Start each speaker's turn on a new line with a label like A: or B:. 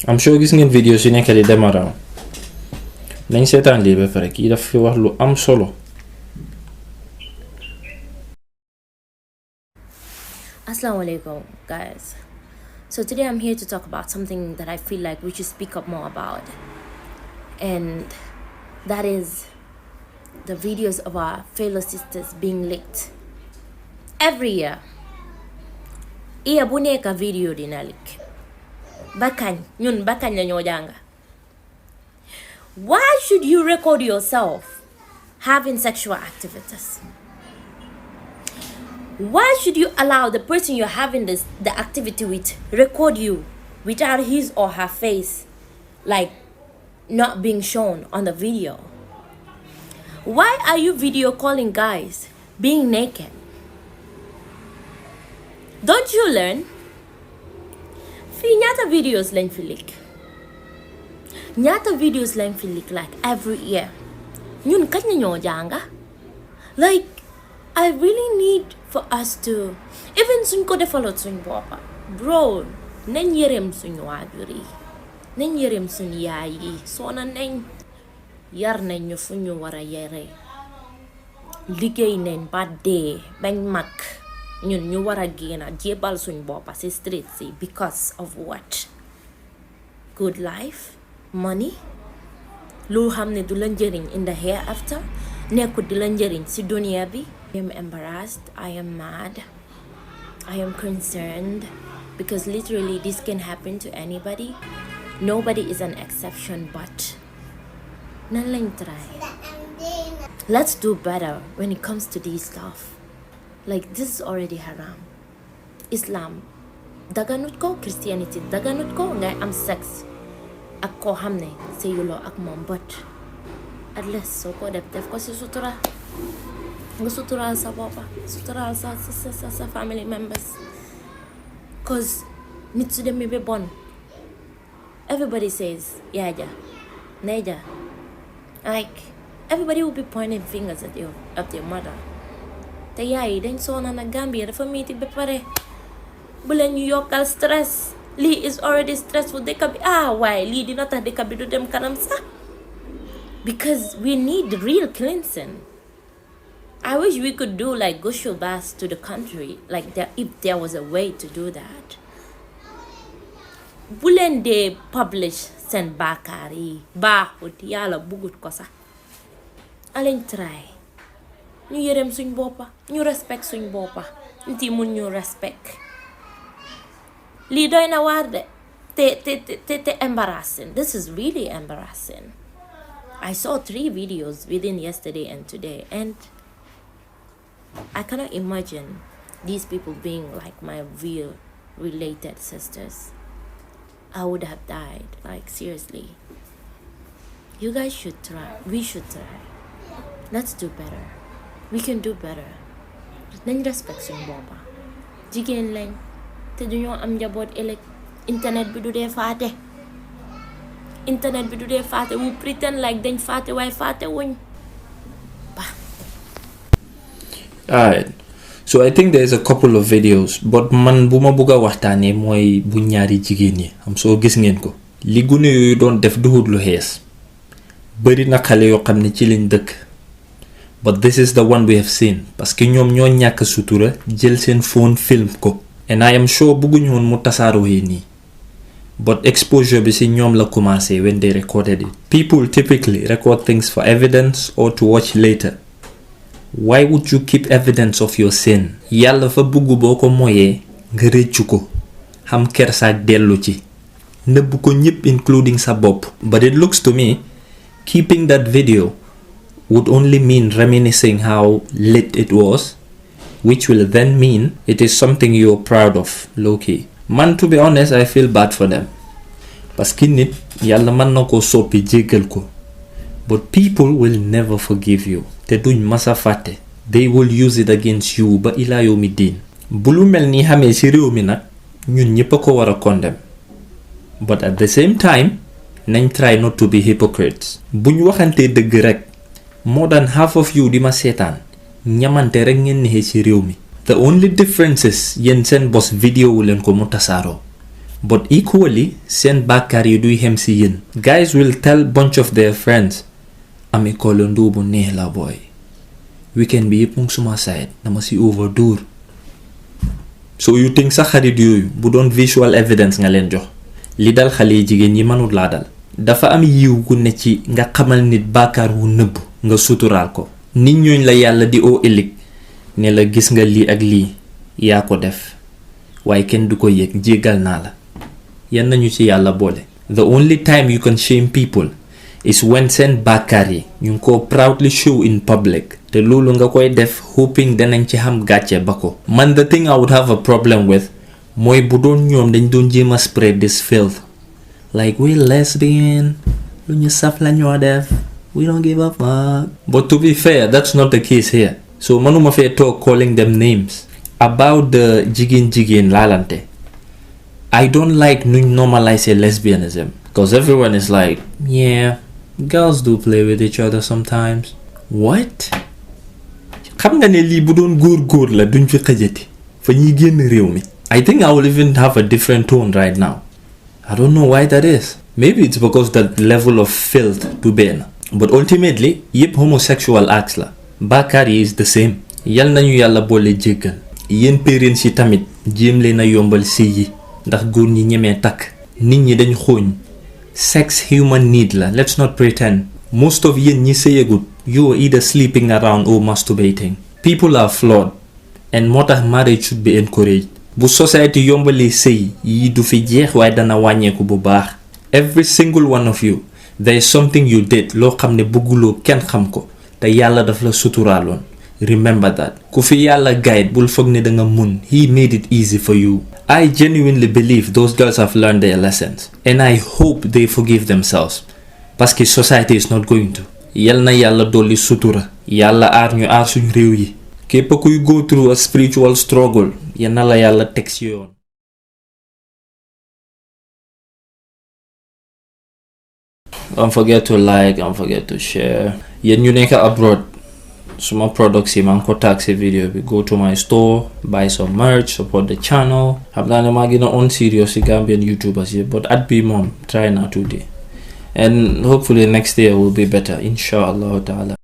A: I'm sure gis ngeen videos yu nekk di dem around nañ seetaan lii ba pare kii daf fi wax lu am solo.
B: Assalamu alaikum, guys. So today I'm here to talk about something that I feel like we should speak up more about, and that is the videos of our fellow sisters being leaked every year. Iya bu nekk video dina leak. Ñun bakañ la ñoo janga. Why should you record yourself having sexual activities? Why should you allow the person you're having the activity with record you without his or her face like not being shown on the video? Why are you video calling guys being naked? Don't you learn? Fii ñaata videos lañ fi leak. Ñaata videos lañ fi leak like every year. Ñun kañ la ñoo janga? Like, I really need for us to even suñ ko defalot suñ boppa. Bro, nañ yërëm suñ waajur yi. Nañ yërëm suñ yaay yi. Sona nañ yar nañ ñu fu ñu wara yare. Liggéey nañ ba dee bañ mag. Ñun ñu wara génna jébal suñ boppa ci street si because of what? Good life, money, lu xamne du la njëriñ in the hereafter, nekkut di la njëriñ ci dunia bi. I am embarrassed, I am mad, I am concerned because literally this can happen to anybody. Nobody is an exception, but nan lañ try. Let's do better when it comes to this stuff. Like, this is already haram. Islam daganut ko, Christianity daganut ko ngay am sex ak ko xamne seyulo ak mom, but at least so ko def ko ci sutura. Nga sutural sa bopa, sutural sa family members. Cause nit su dem be bon. Everybody says yaja, neja. Like, everybody will be pointing fingers at your mother. Te yaay dañ sona na Gambia dafa metti ba pare bu leen ñu yokkal stress. Lii is already stressful dëkk bi waaye lii dina tax dëkk bi du dem kanam sax, because we need real cleansing. I wish we could do like Gushu baths to the country, like that, if there was a way to do that. Bu leen dee publish seen baakaar yi baaxut, yàlla bugut ko sax. Aleñ try ñu yërëm suñ boppa, ñu respect suñ boppa, nit yi mun ñu respect. Lii doy na waar de te embarrassing. This is really embarrassing. I saw 3 videos within yesterday and today, and I cannot imagine these people being like my real related sisters. I would have died, like, seriously. You guys should try. We should try. Let's do better. We can do better. Nañ respect suñ boppa. Jigéen lañ te duñoo am njaboot ëllëg. Internet bi du dee faate. Internet bi du dee faate. We pretend like dañ faate waaye faate wuñ.
A: Alright, so I think there's a couple of videos, but man bu ma bëgg a waxtaanee mooy bu ñaari jigéen ñi am soo gis ngeen ko. Li gune yooyu doon def duhut lu xees. Bari na xale yoo xam ne ci lañ dëkk. But this is the one we have seen parce que ñoom ñoo ñàkk sutura jël seen phone film ko, and I am sure bëgguñu woon mu tasaaroo nii, but exposure bi ci ñoom la commencé when they recorded it. People typically record things for evidence or to watch later. Why would you keep evidence of your sin? Yàlla fa bëgg boo ko moyee nga rëccu ko, xam kersaak dellu ci, nëbb ko ñépp including sa bopp. But it looks to me keeping that video would only mean reminiscing how lit it was, which will then mean it is something you're proud of, low-key. Man, to be honest, I feel bad for them. Parce que nit yàlla mën na ko soppi jéggal ko, but people will never forgive you. Te duñ masa fàtte. They will use it against you ba ila yawmi diin. Bu lu mel ni xamee ci réew mi nag ñun ñépp a ko war a condemn, but at the same time nañ try not to be hypocrites. Buñ waxantee dëgg rek, more than half of you di ma seetaan ñamante rek ngeen neexee ci réew mi. The only difference is yéen seen bos vidéo wu leen ko mu tasaaroo, but equally seen bàkkaar yi duy xem si yéen. Guys will tell bunch of their friends ami kolo ndubu neex la boy, weekend bi yëpp mu ngi suma side dama si overdoor. So you think sa xarit yooyu bu doon visual evidence nga leen jox li dal xale yi jigéen ñi mënul laa dal. Dafa am yiw gu ne ci nga xamal nit bàkkaar wu nëbb nga suturaal ko. nit ñooñ la yàlla di oo ëllëg ne la gis nga lii ak lii yaa ko def waaye kenn du ko yëg jéggal naa la. yan nañu ci yàlla boole. The only time you can shame people is when seen bàkkaar yi ñu ngi ko proudly show in public te loolu nga koy def hoping danañ ci xam gàcce ba ko. Man the thing I would have a problem with mooy bu doon ñoom dañ doon jéem a spread this filth like we lesbian lu ñu saf la ñoo def, we don't give a fuck. But to be fair, that's not the case here. So manuma fee talk calling them names. About the jigéen laalante, I don't like nuñ normalize lesbianism because everyone is like, yeah, girls do play with each other sometimes. What? Xam nga ne lii bu doon góor la duñ fi xëjati fa ñuy génn réew mi. I think I will even have a different tone right now. I don't know why that is. Maybe it's because the level of filth du benn. But ultimately yëpp homosexual acts la. Bàkkaar yi is the same. Yal nañu yàlla boole jéggal. Yéen parents yi tamit jéem leen a yombal sëy yi ndax góor ñi ñemee takk. Nit ñi dañ xooñ. Sex human need la. Let's not pretend. Most of yéen ñi sëyagut, you are either sleeping around or masturbating. People are flawed and moo tax marriage should be encouraged. Bu society yombalee sëy yi du fi jeex waaye dana wàññeeku bu baax. Every single one of you, there is something you did loo xam ne bëgguloo kenn xam ko te yàlla daf la suturaaloon. Remember that. Ku fi yàlla guide bul foog ne danga mun. He made it easy for you. I genuinely believe those girls have learned their lessons and I hope they forgive themselves parce que society is not going to. Yal na yàlla dolli sutura. Yàlla aar ñu aar suñu réew yi. Képp kuy go through a spiritual struggle yal na la yàlla teg ci yoon. Don't forget to like, don't forget to share. Yéen ñu nekk abroad, suma products yi maa ngi ko tag ci video bi. Go to my store, buy some merch, support the channel. Xam naa ne maa gën a on serious ci Gambian YouTubers yi, but at bi moom try naa tuuti. And hopefully next year will be better, inshallah ta'ala.